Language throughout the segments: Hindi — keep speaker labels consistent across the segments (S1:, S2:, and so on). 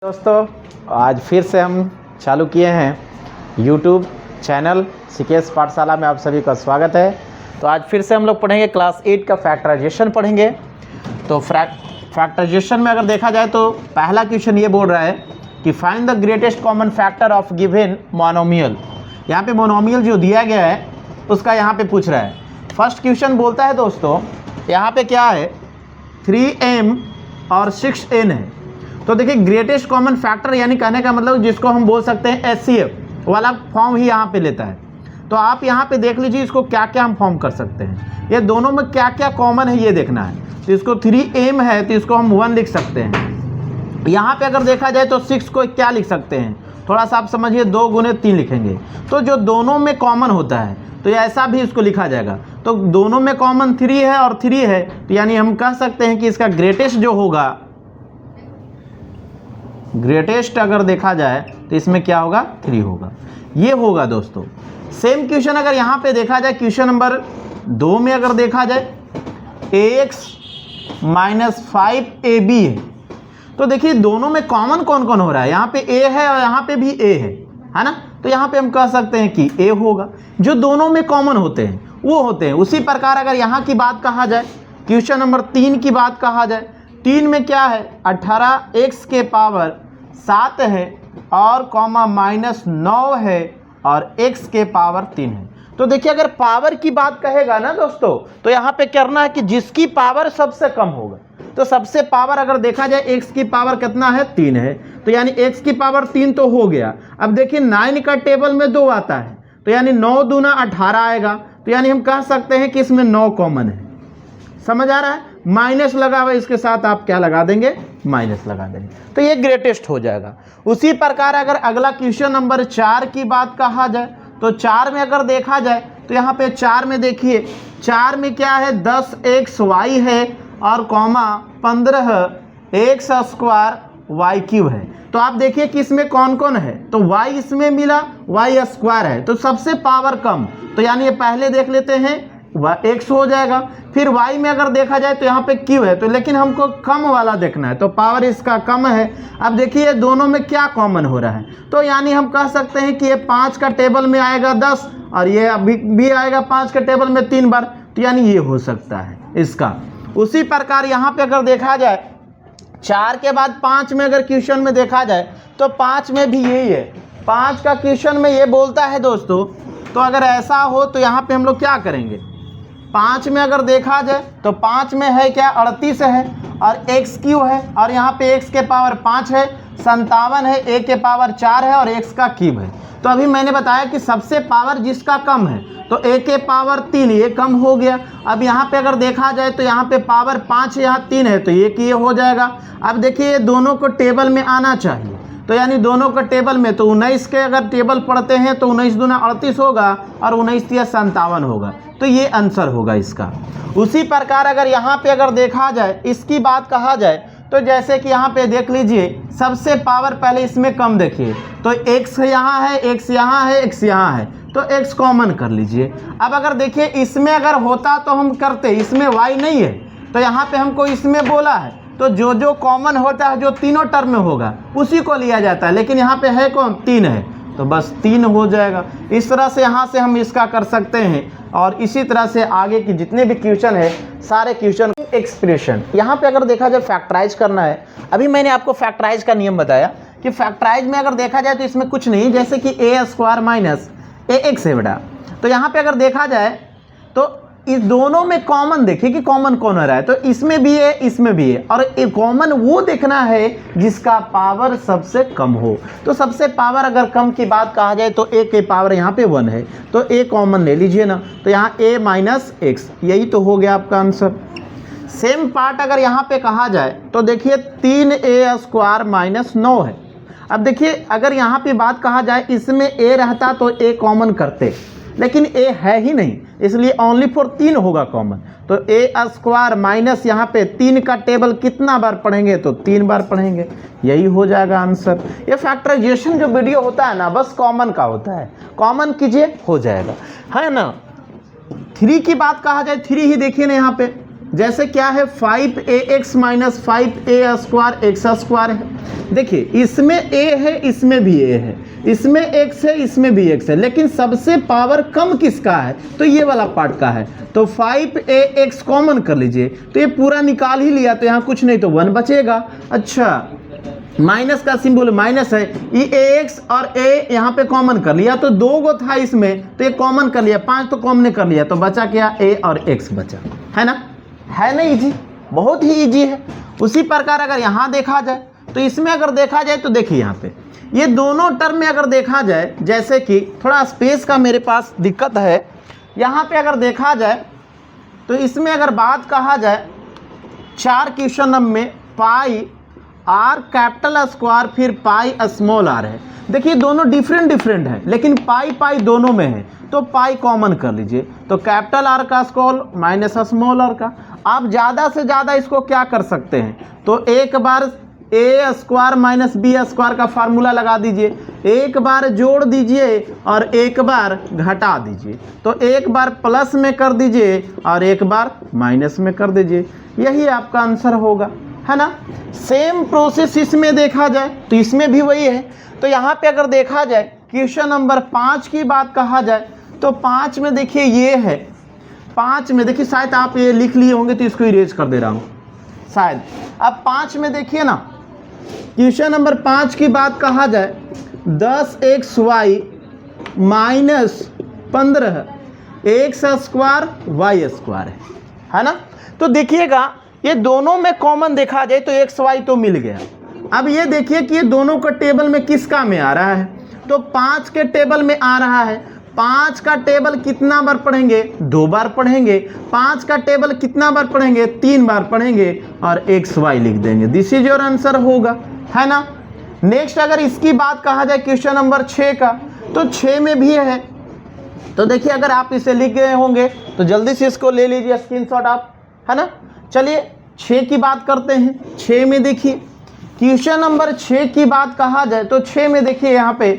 S1: दोस्तों, आज फिर से हम चालू किए हैं यूट्यूब चैनल सीकेएस पाठशाला में। आप सभी का स्वागत है। तो आज फिर से हम लोग पढ़ेंगे क्लास 8 का फैक्टराइजेशन पढ़ेंगे। तो फैक्टराइजेशन में अगर देखा जाए तो पहला क्वेश्चन ये बोल रहा है कि find the greatest common factor of given monomial. यहाँ पे मोनोमियल जो दिया गया है उसका यहाँ पे पूछ रहा है। फर्स्ट क्वेश्चन बोलता है दोस्तों, यहाँ पे क्या है 3m और 6n है। तो देखिए ग्रेटेस्ट कॉमन फैक्टर यानी कहने का मतलब जिसको हम बोल सकते हैं HCF वाला फॉर्म ही यहाँ पे लेता है। तो आप यहाँ पे देख लीजिए इसको क्या क्या हम फॉर्म कर सकते हैं, ये दोनों में क्या क्या कॉमन है ये देखना है। तो इसको 3m है तो इसको हम 1 लिख सकते हैं। यहाँ पे अगर देखा जाए तो 6 को क्या लिख सकते हैं, थोड़ा सा आप समझिए 2 गुने 3 लिखेंगे। तो जो दोनों में कॉमन होता है तो ऐसा भी इसको लिखा जाएगा। तो दोनों में कॉमन 3 है और 3 है, तो यानी हम कह सकते हैं कि इसका ग्रेटेस्ट जो होगा, ग्रेटेस्ट अगर देखा जाए तो इसमें क्या होगा 3 होगा, ये होगा दोस्तों। सेम क्वेश्चन अगर यहाँ पे देखा जाए क्वेश्चन नंबर 2 में अगर देखा जाए ax - 5ab है। तो देखिए दोनों में कॉमन कौन कौन हो रहा है, यहाँ पे a है और यहाँ पे भी a है ना। तो यहाँ पे हम कह सकते हैं कि a होगा। जो दोनों में कॉमन होते हैं वो होते हैं। उसी प्रकार अगर यहाँ की बात कहा जाए, क्वेश्चन नंबर 3 की बात कहा जाए, 3 में क्या है 18x के पावर 7 है और कॉमा -9 है और x के पावर 3 है। तो देखिए अगर पावर की बात कहेगा ना दोस्तों, तो यहाँ पे करना है कि जिसकी पावर सबसे कम होगा। तो सबसे पावर अगर देखा जाए x की पावर कितना है 3 है, तो यानी x की पावर 3 तो हो गया। अब देखिए 9 का टेबल में 2 आता है, तो यानी 9 दूना 18 आएगा। तो यानी हम कह सकते हैं कि इसमें 9 कॉमन है। समझ आ रहा है, माइनस लगा हुआ इसके साथ आप क्या लगा देंगे, माइनस लगा देंगे, तो ये ग्रेटेस्ट हो जाएगा। उसी प्रकार अगर अगला क्वेश्चन नंबर 4 की बात कहा जाए तो 4 में अगर देखा जाए तो यहाँ पे 4 में देखिए 4 में क्या है 10xy है और कॉमा 15x² है। तो आप देखिए कि इसमें कौन कौन है, तो y इसमें मिला, y² है तो सबसे पावर कम, तो यानी ये पहले देख लेते हैं x हो जाएगा। फिर y में अगर देखा जाए तो यहाँ पे q है, तो लेकिन हमको कम वाला देखना है तो पावर इसका कम है। अब देखिए दोनों में क्या कॉमन हो रहा है, तो यानी हम कह सकते हैं कि ये 5 का टेबल में आएगा 10 और ये अभी भी आएगा 5 के टेबल में 3 बार, तो यानी ये हो सकता है इसका। उसी प्रकार यहाँ पे अगर देखा जाए 4 के बाद 5 में अगर क्वेश्चन में देखा जाए तो 5 में भी यही है। 5 का क्वेश्चन में ये बोलता है दोस्तों, तो अगर ऐसा हो तो यहाँ पे हम लोग क्या करेंगे, 5 में अगर देखा जाए तो 5 में है क्या 38 है और x³ है और यहाँ पे x के पावर 5 है, 57 है, a के पावर 4 है और x का क्यूब है। तो अभी मैंने बताया कि सबसे पावर जिसका कम है तो a के पावर 3, ये कम हो गया। अब यहाँ पे अगर देखा जाए तो यहाँ पे पावर 5 है, यहाँ 3 है तो ये हो जाएगा। अब देखिए दोनों को टेबल में आना चाहिए, तो यानी दोनों का टेबल में तो 19 के अगर टेबल पढ़ते हैं तो 19 दूना 38 होगा और 19 तिया 57 होगा, तो ये आंसर होगा इसका। उसी प्रकार अगर यहाँ पे अगर देखा जाए इसकी बात कहा जाए तो जैसे कि यहाँ पे देख लीजिए सबसे पावर पहले इसमें कम देखिए, तो x यहाँ है, x यहाँ है, x यहाँ है, तो x कॉमन कर लीजिए। अब अगर देखिए इसमें अगर होता तो हम करते, इसमें y नहीं है तो यहाँ पे हमको इसमें बोला है, तो जो जो कॉमन होता है जो तीनों टर्म में होगा उसी को लिया जाता है, लेकिन यहाँ पे है कौन 3 है तो बस 3 हो जाएगा। इस तरह से यहाँ से हम इसका कर सकते हैं। और इसी तरह से आगे की जितने भी क्वेश्चन है सारे क्वेश्चन एक्सप्रेशन यहाँ पे अगर देखा जाए फैक्टराइज करना है। अभी मैंने आपको फैक्टराइज का नियम बताया कि फैक्टराइज में अगर देखा जाए तो इसमें कुछ नहीं, जैसे कि a² - ax है बेटा। तो यहाँ पे अगर देखा जाए तो इस दोनों में कॉमन देखिए कि कॉमन कौन हो रहा है, तो इसमें भी है इसमें भी है, और एक कॉमन वो देखना है जिसका पावर सबसे कम हो। तो सबसे पावर अगर कम की बात कहा जाए तो a के पावर यहाँ पे 1 है तो a कॉमन ले लीजिए ना, तो यहाँ a - x, यही तो हो गया आपका आंसर। सेम पार्ट अगर यहाँ पे कहा जाए तो देखिए 3a² - 9 है। अब देखिए अगर यहाँ पे बात कहा जाए इसमें a रहता तो a कॉमन करते, लेकिन a है ही नहीं इसलिए ओनली फॉर 3 होगा कॉमन। तो a² माइनस यहाँ पे 3 का टेबल कितना बार पढ़ेंगे तो 3 बार पढ़ेंगे, यही हो जाएगा आंसर। ये फैक्टराइजेशन जो वीडियो होता है ना बस कॉमन का होता है, कॉमन कीजिए हो जाएगा, है ना। 3 की बात कहा जाए 3 ही देखिए ना यहाँ पे जैसे क्या है 5ax minus 5a square x square है। देखिए इसमें a है, इसमें भी a है, इसमें x है, इसमें भी x है, लेकिन सबसे पावर कम किसका है? तो ये वाला पार्ट का है। तो 5ax कॉमन कर लीजिए, तो ये पूरा निकाल ही लिया, तो यहाँ कुछ नहीं तो 1 बचेगा। अच्छा माइनस का सिंबल माइनस है, ये ax और a यहाँ पे कॉमन कर लिया, तो 2 गो था इसमें, तो ये कॉमन कर लिया, 5 तो कॉमन कर लिया, तो बचा क्या? a और x बचा, है ना? है ना इजी? बहुत ही इजी है। उसी प्रकार अगर यहाँ देखा जाए तो इसमें अगर देखा जाए तो देखिए यहाँ पे ये दोनों टर्म में अगर देखा जाए, जैसे कि थोड़ा स्पेस का मेरे पास दिक्कत है, यहाँ पे अगर देखा जाए तो इसमें अगर बात कहा जाए 4 क्वेश्चन नंबर में पाई आर कैपिटल स्क्वायर फिर पाई स्मॉल आर है। देखिए दोनों डिफरेंट है, लेकिन पाई दोनों में है, तो पाई कॉमन कर लीजिए, तो कैपिटल आर का स्क्वायर माइनस स्मॉल आर का। आप ज़्यादा से ज़्यादा इसको क्या कर सकते हैं, तो एक बार ए स्क्वायर माइनस बी स्क्वायर का फार्मूला लगा दीजिए, एक बार जोड़ दीजिए और एक बार घटा दीजिए, तो एक बार प्लस में कर दीजिए और एक बार माइनस में कर दीजिए, यही आपका आंसर होगा, है ना? सेम प्रोसेस इसमें देखा जाए तो इसमें भी वही है। तो यहाँ पे अगर देखा जाए क्वेश्चन नंबर 5 की बात कहा जाए तो 5 में देखिए ये है, 5 में देखिए शायद आप ये लिख लिए होंगे तो इसको इरेज कर दे रहा हूँ शायद। अब 5 में देखिए ना, क्वेश्चन नंबर 5 की बात कहा जाए 10xy minus 15x square Y square है ना? तो देखिएगा ये दोनों में कॉमन देखा जाए तो xy तो मिल गया। अब ये देखिए कि ये दोनों का टेबल में किसका में आ रहा है, तो 5 के टेबल में आ रहा है। 5 का टेबल कितना बार पढ़ेंगे? 2 बार पढ़ेंगे। 5 का टेबल कितना बार पढ़ेंगे? 3 बार पढ़ेंगे और xy लिख देंगे। दिस इज योर आंसर होगा, है ना? नेक्स्ट अगर इसकी बात कहा जाए क्वेश्चन नंबर 6 का, तो 6 में भी है। तो देखिए अगर आप इसे लिख गए होंगे तो जल्दी से इसको ले लीजिए स्क्रीनशॉट आप, है ना? चलिए 6 की बात करते हैं। 6 में देखिए क्वेश्चन नंबर 6 की बात कहा जाए तो 6 में देखिए यहाँ पे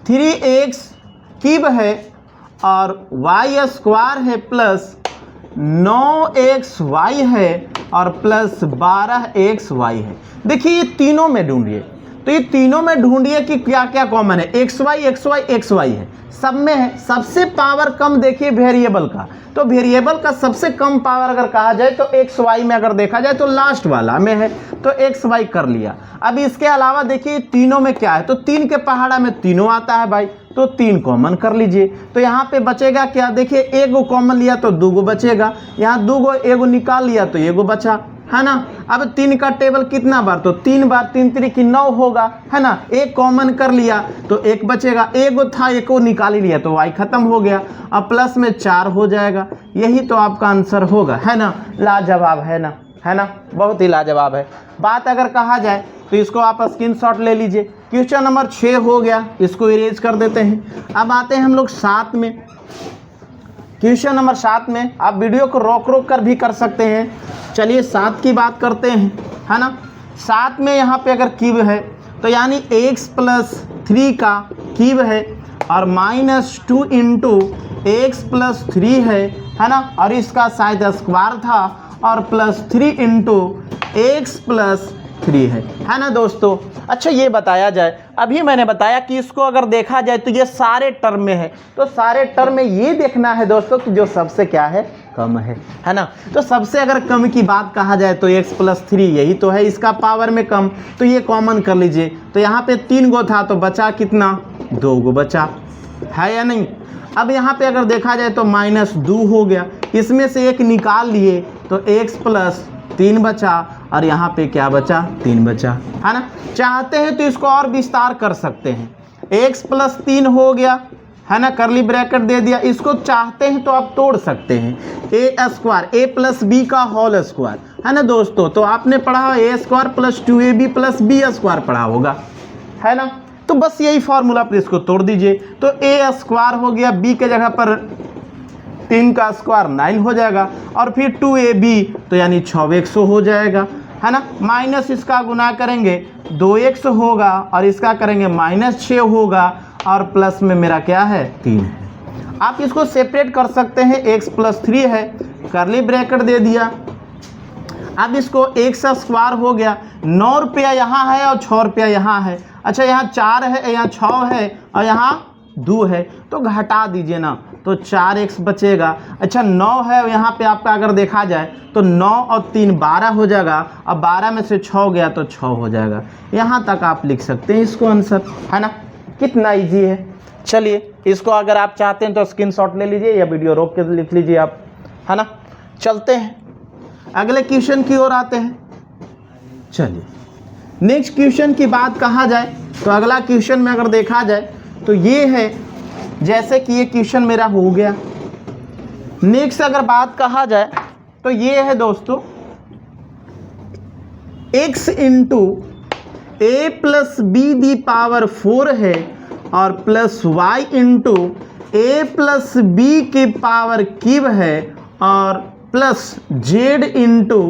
S1: 3x क्यूब है और y स्क्वायर है प्लस 9xy है और प्लस 12xy है। देखिए ये तीनों में ढूंढिए, तो ये तीनों में ढूंढिए कि क्या क्या कॉमन है। xy है, सब में है। सबसे पावर कम देखिए वेरिएबल का, तो वेरिएबल का सबसे कम पावर अगर कहा जाए तो xy में अगर देखा जाए तो लास्ट वाला में है, तो xy कर लिया। अब इसके अलावा देखिए तीनों में क्या है, तो 3 के पहाड़ा में तीनों आता है भाई, तो 3 कॉमन कर लीजिए। तो यहाँ पे बचेगा क्या? देखिए एगो कॉमन लिया तो 2 गो बचेगा, यहाँ 2 गो एगो निकाल लिया तो एगो बचा, है ना? अब 3 का टेबल कितना बार? तो 3 बार, 3 3 की 9 होगा, है ना? एक कॉमन कर लिया तो 1 बचेगा, एगो था एक को निकाल ही लिया तो y खत्म हो गया। अब प्लस में 4 हो जाएगा, यही तो आपका आंसर होगा, है ना? लाजवाब है ना, है ना? बहुत ही लाजवाब है। बात अगर कहा जाए तो इसको आप स्क्रीनशॉट ले लीजिए। क्वेश्चन नंबर 6 हो गया, इसको इरेज कर देते हैं। अब आते हैं हम लोग 7 में। क्वेश्चन नंबर 7 में आप वीडियो को रोक कर भी कर सकते हैं। चलिए 7 की बात करते हैं, है ना? 7 में यहाँ पे अगर क्यूब है तो यानी x प्लस 3 का क्यूब है और -2 इंटू एक्स प्लस 3 है ना? और इसका शायद स्क्वायर था और प्लस 3 इंटू एक्स प्लस 3 है ना दोस्तों? अच्छा ये बताया जाए, अभी मैंने बताया कि इसको अगर देखा जाए तो ये सारे टर्म में है, तो सारे टर्म में ये देखना है दोस्तों कि जो सबसे क्या है? कम है ना? तो सबसे अगर कम की बात कहा जाए तो x प्लस 3 यही तो है, इसका पावर में कम, तो ये कॉमन कर लीजिए। तो यहाँ पे 3 गो था तो बचा कितना? 2 गो बचा, है या नहीं? अब यहाँ पे अगर देखा जाए तो -2 हो गया, इसमें से एक निकाल लिए तो x प्लस 3 बचा और यहाँ पे क्या बचा? 3 बचा, है ना? चाहते हैं तो इसको और विस्तार कर सकते हैं, x प्लस 3 हो गया, है ना? करली ब्रैकेट दे दिया। इसको चाहते हैं तो आप तोड़ सकते हैं, a square a plus B का होल स्क्वायर, है ना दोस्तों? तो आपने पढ़ा a square plus 2ab plus B square पढ़ा होगा, है ना? तो बस यही फॉर्मूला पर इसको तोड़ दीजिए, तो a स्क्वायर हो गया, b के जगह पर 3 का स्क्वायर 9 हो जाएगा और फिर 2ab तो यानी 6x हो जाएगा, है ना? माइनस इसका गुना करेंगे 2x होगा और इसका करेंगे -6 होगा और प्लस में मेरा क्या है? 3 है। आप इसको सेपरेट कर सकते हैं, x प्लस 3 है, करली ब्रैकेट दे दिया, अब इसको एक्स स्क्वायर हो गया, 9 रुपया यहाँ है और 6 रुपया यहाँ है। अच्छा यहाँ 4 है, यहाँ 6 है और यहाँ 2 है, तो घटा दीजिए ना, तो 4x बचेगा। अच्छा 9 है, यहाँ पे आपका अगर देखा जाए तो 9 और 3 12 हो जाएगा, अब 12 में से 6 गया तो 6 हो जाएगा। यहाँ तक आप लिख सकते हैं इसको आंसर, है ना। कितना इजी है। चलिए इसको अगर आप चाहते हैं तो स्क्रीनशॉट ले लीजिए या वीडियो रोक के लिख लीजिए आप, है ना। चलते हैं अगले क्वेश्चन की ओर आते हैं। चलिए नेक्स्ट क्वेश्चन की बात कहा जाए तो अगला क्वेश्चन में अगर देखा जाए तो ये है, जैसे कि ये क्वेश्चन मेरा हो गया। नेक्स्ट अगर बात कहा जाए तो ये है दोस्तों, x into a plus b the power 4 है और plus y into a plus b की पावर क्यूब है और plus z into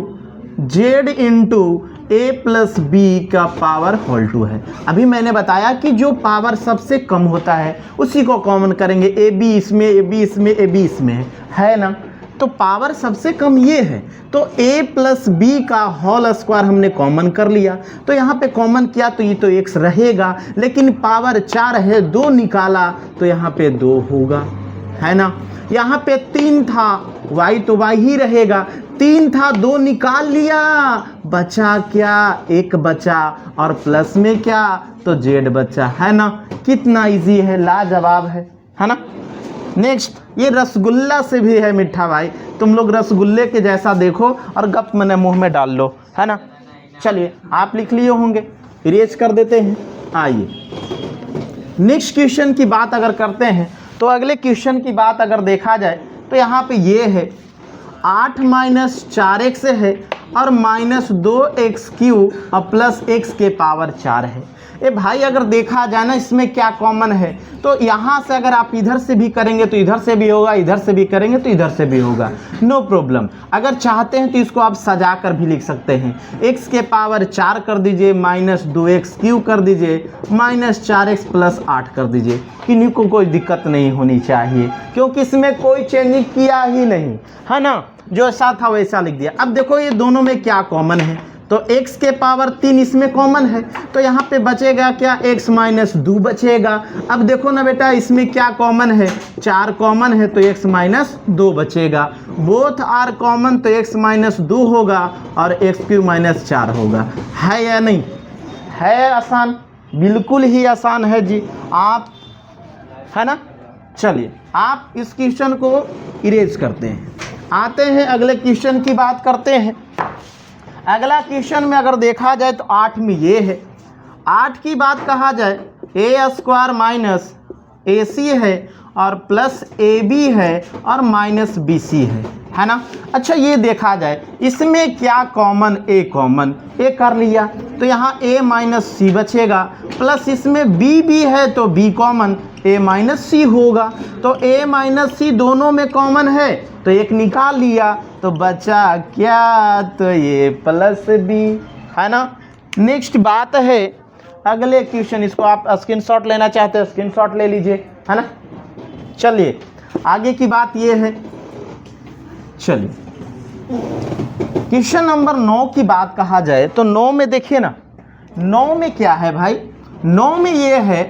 S1: a plus B का पावर होल 2 है। अभी मैंने बताया कि जो पावर सबसे कम होता है उसी को कॉमन करेंगे, ए बी इसमें, ए बी इसमें, ए बी इसमें, है ना। तो पावर सबसे कम ये है, तो a प्लस बी का होल स्क्वायर हमने कॉमन कर लिया, तो यहाँ पे कॉमन किया तो ये तो x रहेगा, लेकिन पावर 4 है, 2 निकाला तो यहाँ पे 2 होगा, है ना। यहाँ पे 3 था, y तो y ही रहेगा, 3 था 2 निकाल लिया, बचा क्या, 1 बचा और प्लस में क्या, तो z बचा, है ना। कितना इजी है, लाजवाब है ना। नेक्स्ट ये रसगुल्ला से भी है मीठा भाई, तुम लोग रसगुल्ले के जैसा देखो और गप मैंने मुंह में डाल लो, है ना। चलिए आप लिख लिए होंगे, इरेज कर देते हैं। आइए नेक्स्ट क्वेश्चन की बात अगर करते हैं तो अगले क्वेश्चन की बात अगर देखा जाए तो यहाँ पे ये है 8 माइनस 4x है और माइनस 2x क्यूब और प्लस x के पावर 4 है। ए भाई अगर देखा जाए ना इसमें क्या कॉमन है, तो यहाँ से अगर आप इधर से भी करेंगे तो इधर से भी होगा, इधर से भी करेंगे तो इधर से भी होगा, नो प्रॉब्लम। अगर चाहते हैं तो इसको आप सजा कर भी लिख सकते हैं, x के पावर 4 कर दीजिए, माइनस 2x क्यूब कर दीजिए, माइनस 4x प्लस 8 कर दीजिए। किन्हीं को कोई दिक्कत नहीं होनी चाहिए क्योंकि इसमें कोई चेंजिंग किया ही नहीं, है ना। जो ऐसा था वैसा लिख दिया। अब देखो ये दोनों में क्या कॉमन है, तो x के पावर 3 इसमें कॉमन है, तो यहाँ पे बचेगा क्या, x माइनस 2 बचेगा। अब देखो ना बेटा इसमें क्या कॉमन है, 4 कॉमन है तो x माइनस 2 बचेगा। बोथ आर कॉमन तो x माइनस 2 होगा और x क्यूब माइनस 4 होगा। है या नहीं है, आसान, बिल्कुल ही आसान है जी आप, है ना। चलिए आप इस क्वेश्चन को इरेज करते हैं, आते हैं अगले क्वेश्चन की बात करते हैं। अगला क्वेश्चन में अगर देखा जाए तो 8 में ये है, 8 की बात कहा जाए ए स्क्वायर माइनस ए सी है और प्लस ए बी है और माइनस बी सी है ना। अच्छा ये देखा जाए इसमें क्या कॉमन, ए कॉमन, ए कर लिया तो यहाँ ए माइनस सी बचेगा, प्लस इसमें बी भी है तो बी कॉमन, ए माइनस सी होगा, तो ए माइनस सी दोनों में कॉमन है तो एक निकाल लिया तो बचा क्या, तो ये प्लस बी, है ना। नेक्स्ट बात है अगले क्वेश्चन, इसको आप स्क्रीनशॉट लेना चाहते हो स्क्रीनशॉट ले लीजिए, है ना। चलिए आगे की बात ये है, चलिए क्वेश्चन नंबर 9 की बात कहा जाए तो 9 में देखिए ना, 9 में क्या है भाई, 9 में ये है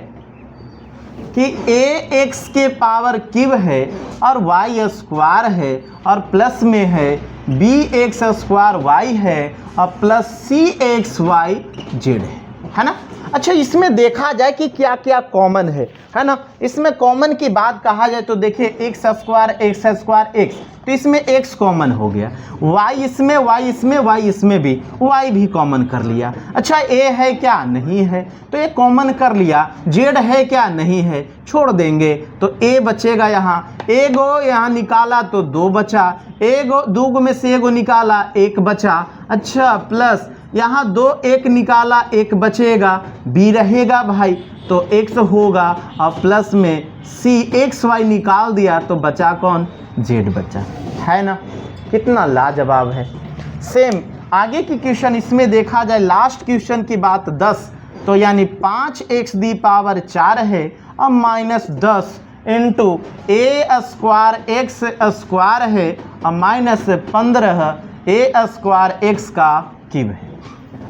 S1: कि a x के पावर क्यूब है और y स्क्वायर है और प्लस में है b x स्क्वायर y है और plus c x y z है ना। अच्छा इसमें देखा जाए कि क्या क्या कॉमन है ना। इसमें कॉमन की बात कहा जाए तो देखिए एक्स स्क्वायर एक्स, तो इसमें x कॉमन हो गया, y इसमें, y इसमें, y इसमें भी, y भी कॉमन कर लिया। अच्छा a है क्या, नहीं है, तो ये कॉमन कर लिया। z है क्या, नहीं है, छोड़ देंगे तो a बचेगा यहाँ, एगो यहाँ निकाला तो 2 बचा, एगो 2 में से एगो निकाला 1 बचा। अच्छा प्लस यहाँ 2 1 निकाला 1 बचेगा, b रहेगा भाई तो x होगा और प्लस में c x y निकाल दिया तो बचा कौन, z बचा, है ना। कितना लाजवाब है। सेम आगे की क्वेश्चन इसमें देखा जाए, लास्ट क्वेश्चन की बात 10, तो यानी 5x दी पावर 4 है और माइनस 10 इंटू ए स्क्वायर एक्स स्क्वायर है और माइनस 15 ए स्क्वायर एक्स का क्यूब है।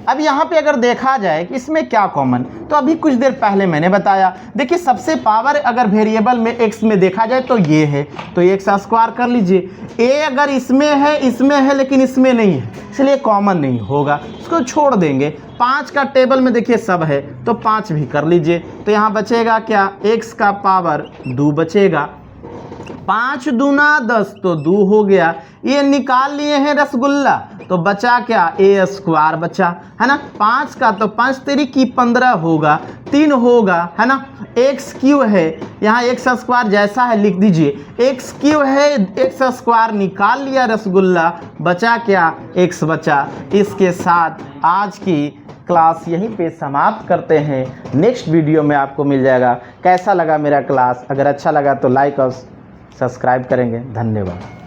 S1: अब यहाँ पे अगर देखा जाए कि इसमें क्या कॉमन, तो अभी कुछ देर पहले मैंने बताया, देखिए सबसे पावर अगर वेरिएबल में एक्स में देखा जाए तो ये है, तो एक्स स्क्वायर कर लीजिए। ए अगर इसमें है लेकिन इसमें नहीं है, इसलिए कॉमन नहीं होगा, उसको छोड़ देंगे। 5 का टेबल में देखिए सब है, तो 5 भी कर लीजिए। तो यहाँ बचेगा क्या, एक्स का पावर 2 बचेगा। 5 दूना 10 तो 2 हो गया। ये निकाल लिए हैं रसगुल्ला, तो बचा क्या, ए स्क्वायर बचा, है ना। 5 का तो 5 तेरी की 15 होगा, 3 होगा, है ना। एक्स क्यू है, यहाँ एक्स स्क्वायर जैसा है लिख दीजिए, एक्स क्यू है, एक्स स्क्वायर निकाल लिया रसगुल्ला, बचा क्या, एक्स बचा। इसके साथ आज की क्लास यहीं पे समाप्त करते हैं। नेक्स्ट वीडियो में आपको मिल जाएगा कैसा लगा मेरा क्लास। अगर अच्छा लगा तो लाइक और सब्सक्राइब करेंगे। धन्यवाद।